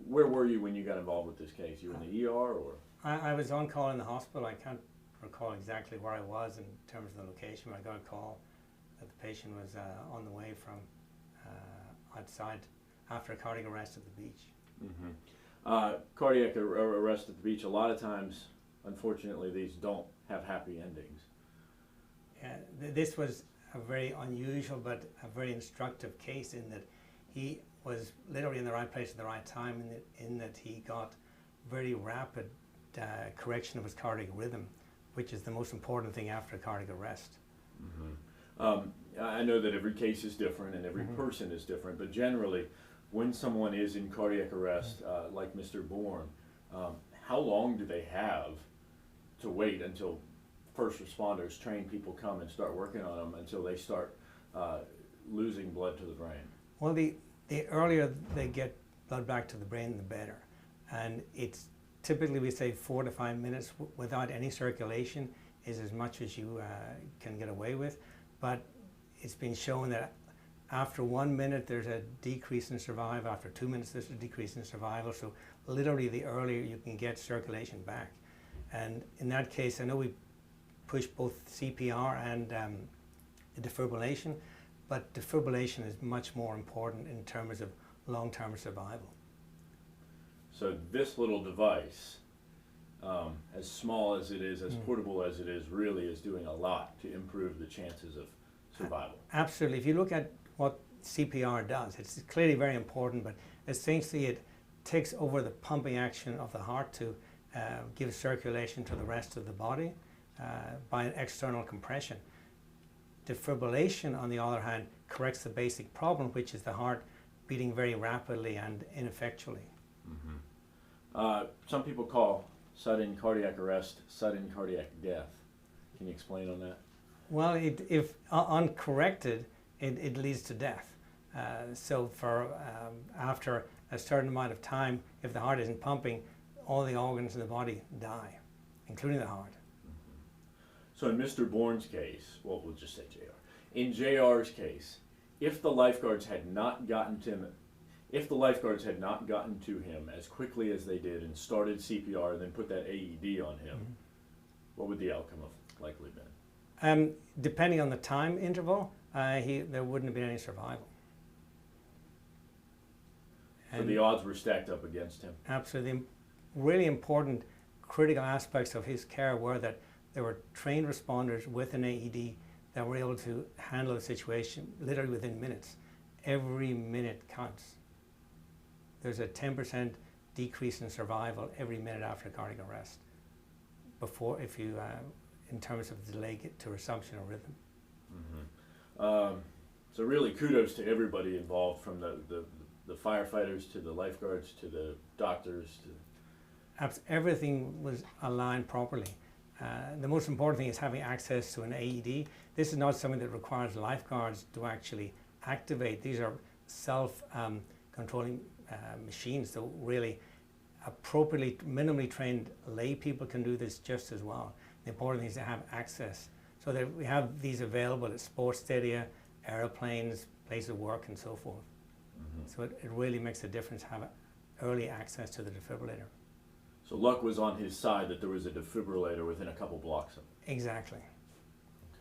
where were you when you got involved with this case? You were in the ER or? I was on call in the hospital. I can't recall exactly where I was in terms of the location, but I got a call that the patient was on the way from outside after a cardiac arrest at the beach. Cardiac arrest at the beach, a lot of times, unfortunately, these don't have happy endings. This was a very unusual but a very instructive case in that he was literally in the right place at the right time, in that he got very rapid correction of his cardiac rhythm, which is the most important thing after a cardiac arrest. I know that every case is different and every person is different, but generally, when someone is in cardiac arrest, like Mr. Bourne, how long do they have to wait until first responders, trained people come and start working on them until they start losing blood to the brain? Well, the earlier they get blood back to the brain, the better. And it's typically, we say 4 to 5 minutes without any circulation is as much as you can get away with. But it's been shown that after 1 minute there's a decrease in survival, after 2 minutes there's a decrease in survival. So literally the earlier you can get circulation back. And in that case, I know we push both CPR and the defibrillation, but defibrillation is much more important in terms of long-term survival. So this little device, as small as it is, as portable as it is, really is doing a lot to improve the chances of survival. Absolutely. If you look at what CPR does, it's clearly very important, but essentially it takes over the pumping action of the heart to give circulation to the rest of the body by an external compression. Defibrillation, on the other hand, corrects the basic problem, which is the heart beating very rapidly and ineffectually. Some people call sudden cardiac arrest sudden cardiac death. Can you explain on that? Well, if uncorrected, it leads to death. So for after a certain amount of time, if the heart isn't pumping, all the organs in the body die, including the heart. So in Mr. Bourne's case, well, we'll just say JR. In JR's case, if the lifeguards had not gotten to him, as quickly as they did and started CPR and then put that AED on him, what would the outcome have likely been? Depending on the time interval, there wouldn't have been any survival. So the odds were stacked up against him. Absolutely. Really important critical aspects of his care were that there were trained responders with an AED that were able to handle the situation literally within minutes. Every minute counts. There's a 10% decrease in survival every minute after cardiac arrest in terms of delay to resumption of rhythm. So really kudos to everybody involved, from the firefighters to the lifeguards to the doctors. Everything was aligned properly. The most important thing is having access to an AED. This is not something that requires lifeguards to actually activate. These are self-controlling machines, so really appropriately, minimally trained lay people can do this just as well. The important thing is to have access. So that we have these available at sports stadia, airplanes, places of work, and so forth. So it really makes a difference to have early access to the defibrillator. So luck was on his side that there was a defibrillator within a couple blocks of him. Exactly.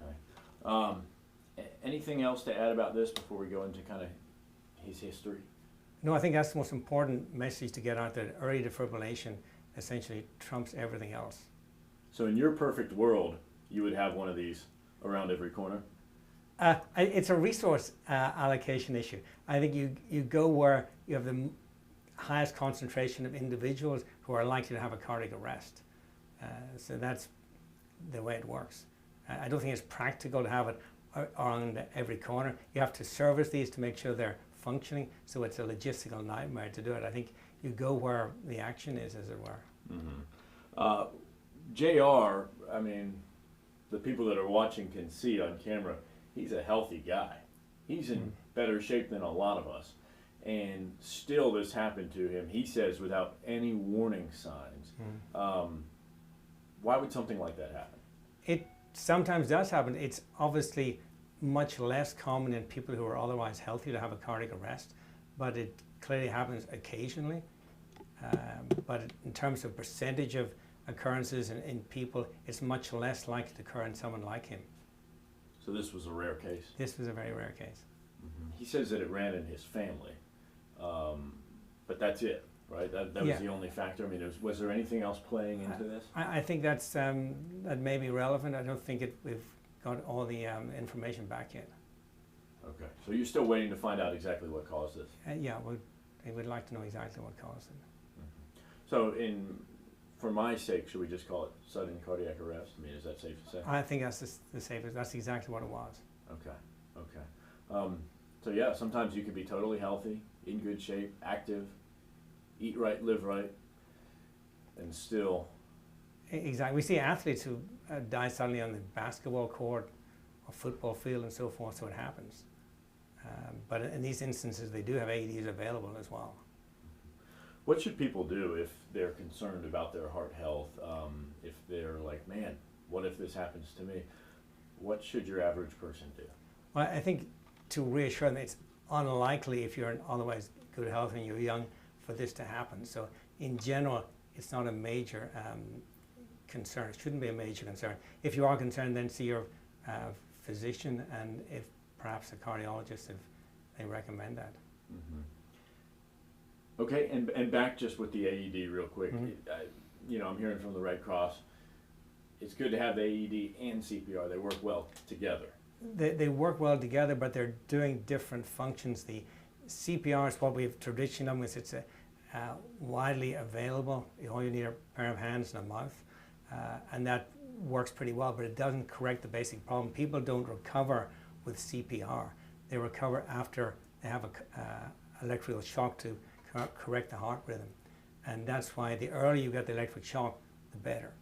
Okay. Anything else to add about this before we go into kind of his history? No, I think that's the most important message to get out, that early defibrillation essentially trumps everything else. So in your perfect world, you would have one of these around every corner? It's a resource allocation issue. I think you go where you have the highest concentration of individuals who are likely to have a cardiac arrest. So that's the way it works. I don't think it's practical to have it around every corner. You have to service these to make sure they're functioning, so it's a logistical nightmare to do it. I think you go where the action is, as it were. JR, I mean, the people that are watching can see on camera, he's a healthy guy. He's in better shape than a lot of us. And still this happened to him, he says, without any warning signs. Why would something like that happen? It sometimes does happen. It's obviously much less common in people who are otherwise healthy to have a cardiac arrest, but it clearly happens occasionally. But in terms of percentage of occurrences in people, it's much less likely to occur in someone like him. So this was a rare case? This was a very rare case. Mm-hmm. He says that it ran in his family, but that's it, right? That was the only factor? I mean, was there anything else playing into this? I think that's, that may be relevant. I don't think we've got all the information back yet. Okay, so you're still waiting to find out exactly what caused this? Yeah, we would like to know exactly what caused it. Mm-hmm. So for my sake, should we just call it sudden cardiac arrest? I mean, is that safe to say? I think that's the safest. That's exactly what it was. Okay. So yeah, sometimes you could be totally healthy, in good shape, active, eat right, live right, and still... Exactly. We see athletes who die suddenly on the basketball court or football field and so forth, so it happens. But in these instances, they do have AEDs available as well. What should people do if they're concerned about their heart health? If they're like, man, what if this happens to me? What should your average person do? Well, I think to reassure them, it's unlikely if you're in otherwise good health and you're young for this to happen. So in general, it's not a major concern. It shouldn't be a major concern. If you are concerned, then see your physician, and if perhaps a cardiologist if they recommend that. Mm-hmm. Okay, and back just with the AED real quick. Mm-hmm. I'm hearing from the Red Cross, it's good to have AED and CPR. They work well together. They work well together, but they're doing different functions. The CPR is what we've traditionally done, it's widely available. All you need are a pair of hands and a mouth, and that works pretty well, but it doesn't correct the basic problem. People don't recover with CPR. They recover after they have a electrical shock to correct the heart rhythm. And that's why the earlier you get the electric shock, the better.